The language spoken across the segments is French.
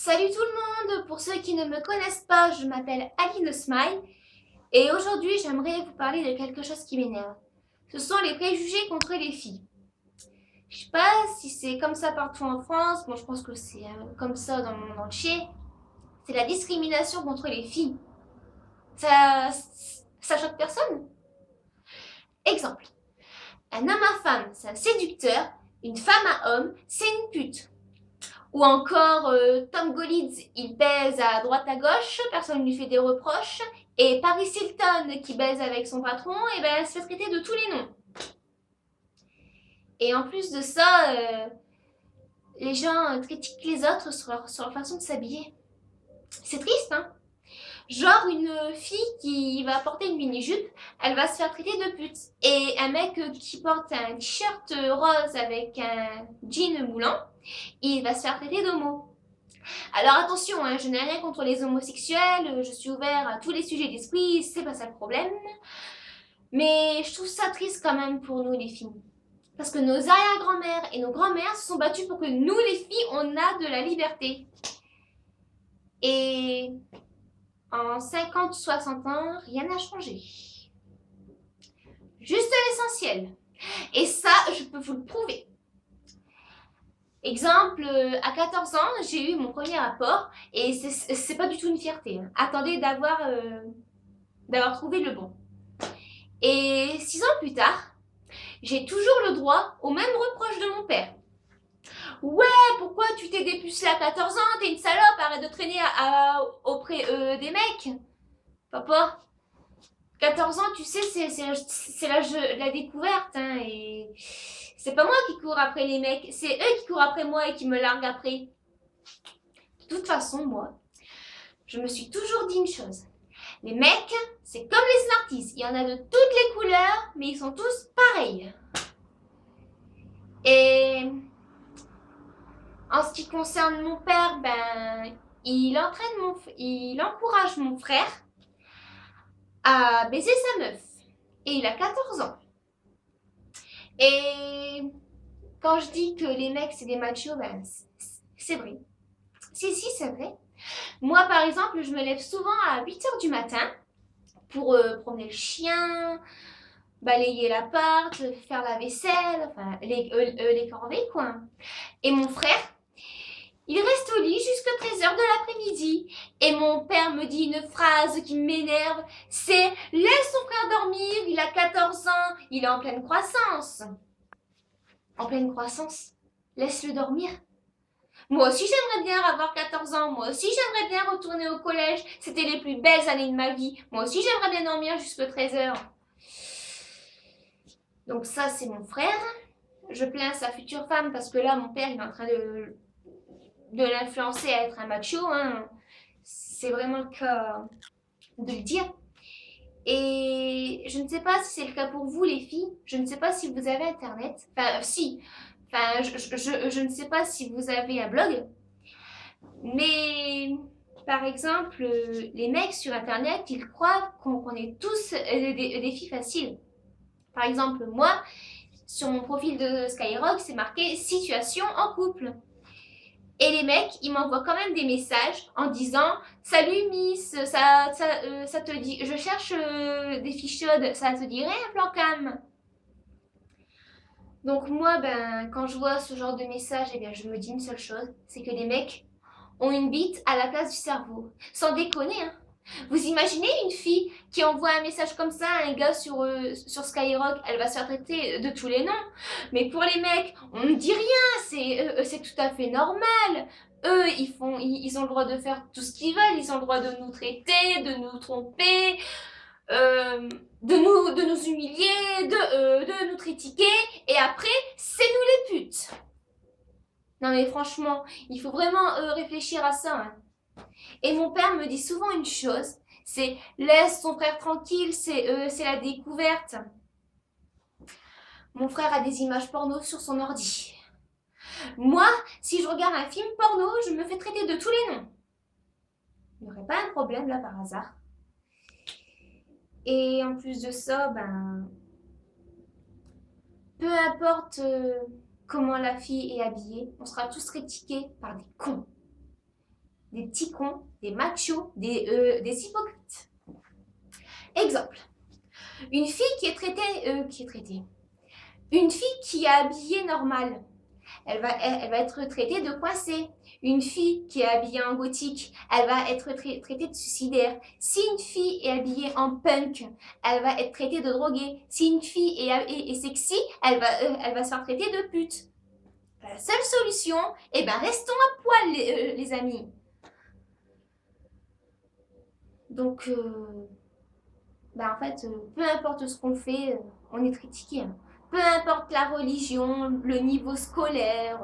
Salut tout le monde! Pour ceux qui ne me connaissent pas, je m'appelle Aline Smile et aujourd'hui j'aimerais vous parler de quelque chose qui m'énerve. Ce sont les préjugés contre les filles. Je sais pas si c'est comme ça partout en France, moi je pense que c'est comme ça dans le monde entier. C'est la discrimination contre les filles. Ça, ça choque personne? Exemple. Un homme à femme, c'est un séducteur. Une femme à homme, c'est une pute. Ou encore Tom Golitz, il baise à droite à gauche, personne ne lui fait des reproches. Et Paris Hilton qui baise avec son patron, et ben elle se fait traiter de tous les noms. Et en plus de ça, les gens critiquent les autres sur leur façon de s'habiller. C'est triste, hein? Genre une fille qui va porter une mini-jupe, elle va se faire traiter de pute. Et un mec qui porte un t-shirt rose avec un jean moulant, il va se faire traiter d'homo. Alors attention, hein, je n'ai rien contre les homosexuels, je suis ouvert à tous les sujets d'esprit, c'est pas ça le problème. Mais je trouve ça triste quand même pour nous les filles. Parce que nos arrière-grand-mères et nos grands-mères se sont battues pour que nous les filles, on a de la liberté. Et en 50 ou 60 ans, rien n'a changé. Juste l'essentiel. Et ça, je peux vous le prouver. Exemple, à 14 ans, j'ai eu mon premier rapport et c'est pas du tout une fierté. Hein. Attendez d'avoir trouvé le bon. Et 6 ans plus tard, j'ai toujours le droit au même reproche de mon père. Ouais, pourquoi tu t'es dépucelé à 14 ans? T'es une salope, arrête de traîner auprès des mecs. Papa, 14 ans, tu sais, c'est l'âge de la découverte. Hein, et c'est pas moi qui cours après les mecs, c'est eux qui courent après moi et qui me larguent après. De toute façon, moi, je me suis toujours dit une chose. Les mecs, c'est comme les Smarties. Il y en a de toutes les couleurs, mais ils sont tous pareils. Et en ce qui concerne mon père, ben, il encourage mon frère à baiser sa meuf. Et il a 14 ans. Et quand je dis que les mecs, c'est des machos, ben, c'est vrai. Si, c'est vrai. Moi, par exemple, je me lève souvent à 8h du matin pour promener le chien, balayer l'appart, faire la vaisselle, enfin les corvées quoi. Et mon frère, il reste au lit jusqu'à 13h de l'après-midi. Et mon père me dit une phrase qui m'énerve, c'est « Laisse son frère dormir, il a 14 ans, il est en pleine croissance. » En pleine croissance? Laisse-le dormir. Moi aussi j'aimerais bien avoir 14 ans, moi aussi j'aimerais bien retourner au collège, c'était les plus belles années de ma vie. Moi aussi j'aimerais bien dormir jusqu'à 13h. Donc ça c'est mon frère. Je plains sa future femme parce que là mon père il est en train de l'influencer à être un macho. Hein. C'est vraiment le cas de le dire. Et je ne sais pas si c'est le cas pour vous les filles. Je ne sais pas si vous avez internet. Enfin si. Enfin je ne sais pas si vous avez un blog. Mais par exemple, les mecs sur internet, ils croient qu'on est tous des filles faciles. Par exemple, moi, sur mon profil de Skyrock, c'est marqué situation en couple. Et les mecs, ils m'envoient quand même des messages en disant salut Miss, ça te dit, je cherche des filles chaudes, ça te dirait un plan cam? Donc moi, ben, quand je vois ce genre de message, eh bien, je me dis une seule chose, c'est que les mecs ont une bite à la place du cerveau. Sans déconner, hein. Vous imaginez une fille qui envoie un message comme ça à un gars sur Skyrock, elle va se faire traiter de tous les noms. Mais pour les mecs, on ne dit rien, c'est tout à fait normal. Eux, ils ont le droit de faire tout ce qu'ils veulent, ils ont le droit de nous traiter, de nous tromper, de nous humilier, de nous critiquer, et après, c'est nous les putes. Non mais franchement, il faut vraiment réfléchir à ça. Hein. Et mon père me dit souvent une chose, c'est laisse ton frère tranquille, c'est la découverte. Mon frère a des images porno sur son ordi. Moi, si je regarde un film porno, je me fais traiter de tous les noms. Il n'y aurait pas un problème là par hasard. Et en plus de ça, ben, peu importe comment la fille est habillée, on sera tous critiqués par des cons. des petits cons, des machos, des hypocrites. Exemple, une fille une fille qui est habillée normale, elle va être traitée de coincée. Une fille qui est habillée en gothique, elle va être traitée de suicidaire. Si une fille est habillée en punk, elle va être traitée de droguée. Si une fille est sexy, elle va se faire traiter de pute. La seule solution, restons à poil les amis. Donc, en fait, peu importe ce qu'on fait, on est critiqué. Hein. Peu importe la religion, le niveau scolaire,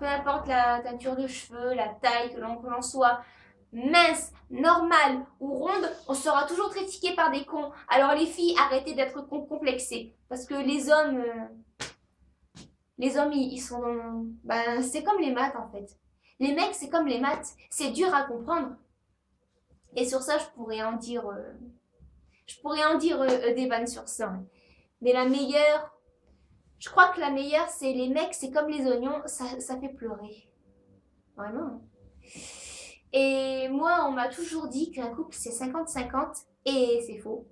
peu importe la teinture de cheveux, la taille, que l'on soit mince, normale ou ronde, on sera toujours critiqué par des cons. Alors les filles, arrêtez d'être complexées. Parce que les hommes, ils sont... c'est comme les maths en fait. Les mecs, c'est comme les maths. C'est dur à comprendre. Et sur ça, je pourrais en dire des vannes sur ça. Mais la meilleure, je crois que la meilleure, c'est les mecs, c'est comme les oignons, ça fait pleurer. Vraiment. Et moi, on m'a toujours dit qu'un couple, c'est 50-50, et c'est faux.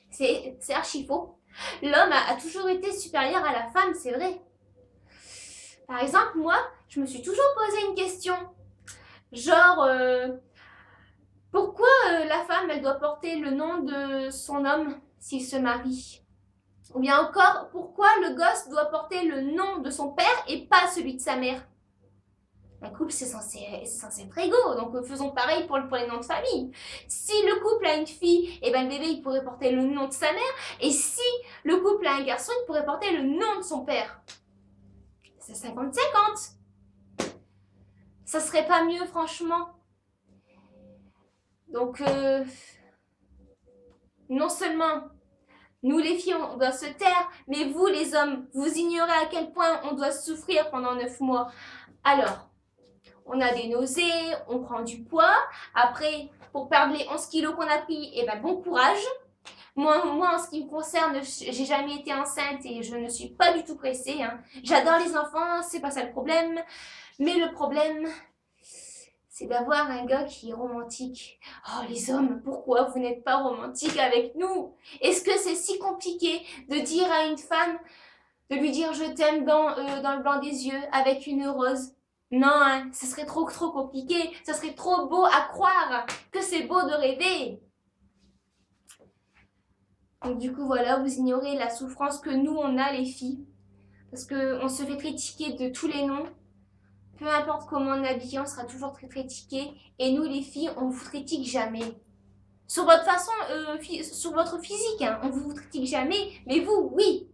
C'est archi faux. L'homme a toujours été supérieur à la femme, c'est vrai. Par exemple, moi, je me suis toujours posé une question. Genre, pourquoi la femme, elle doit porter le nom de son homme s'il se marie? Ou bien encore, pourquoi le gosse doit porter le nom de son père et pas celui de sa mère? Un couple, c'est censé être égaux, donc faisons pareil pour les noms de famille. Si le couple a une fille, le bébé, il pourrait porter le nom de sa mère, et si le couple a un garçon, il pourrait porter le nom de son père. C'est 50-50. Ça serait pas mieux, franchement. Donc, non seulement nous les filles, on doit se taire, mais vous les hommes, vous ignorez à quel point on doit souffrir pendant 9 mois. Alors, on a des nausées, on prend du poids. Après, pour perdre les 11 kilos qu'on a pris, bon courage. Moi, en ce qui me concerne, j'ai jamais été enceinte et je ne suis pas du tout pressée. Hein. J'adore les enfants, c'est pas ça le problème. Mais le problème, c'est d'avoir un gars qui est romantique. Oh les hommes, pourquoi vous n'êtes pas romantiques avec nous? Est-ce que c'est si compliqué de dire à une femme, de lui dire je t'aime dans le blanc des yeux avec une rose? Non, hein, ce serait trop compliqué. Ça serait trop beau à croire que c'est beau de rêver. Donc du coup voilà, vous ignorez la souffrance que nous on a les filles. Parce qu'on se fait critiquer de tous les noms. Peu importe comment on est habillé, on sera toujours très critiqué. Et nous les filles, on vous critique jamais. Sur votre façon, sur votre physique, hein, on vous critique jamais. Mais vous, oui.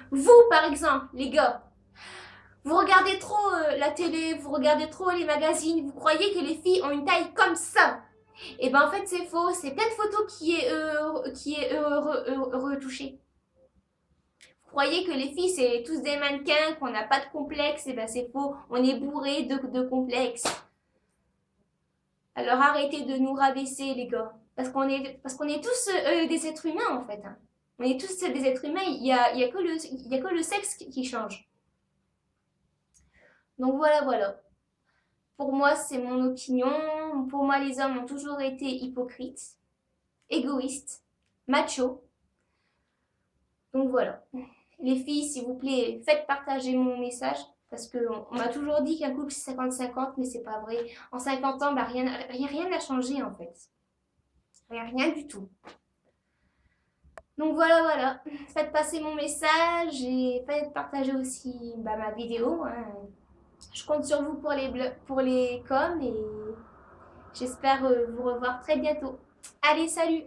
Vous par exemple, les gars. Vous regardez trop la télé, vous regardez trop les magazines, vous croyez que les filles ont une taille comme ça. Et en fait c'est faux, c'est plein de photos qui est retouchée. Vous croyez que les filles c'est tous des mannequins, qu'on n'a pas de complexe, c'est faux, on est bourré de complexes. Alors arrêtez de nous rabaisser les gars, parce qu'on est tous des êtres humains en fait. Hein. On est tous des êtres humains, il y a que le sexe qui change. Donc voilà. Pour moi, c'est mon opinion. Pour moi, les hommes ont toujours été hypocrites, égoïstes, machos. Donc voilà. Les filles, s'il vous plaît, faites partager mon message. Parce qu'on m'a toujours dit qu'un couple c'est 50-50, mais c'est pas vrai. En 50 ans, rien n'a changé en fait. Rien du tout. Donc voilà. Faites passer mon message et faites partager aussi ma vidéo. Hein. Je compte sur vous pour les coms et j'espère vous revoir très bientôt. Allez, salut!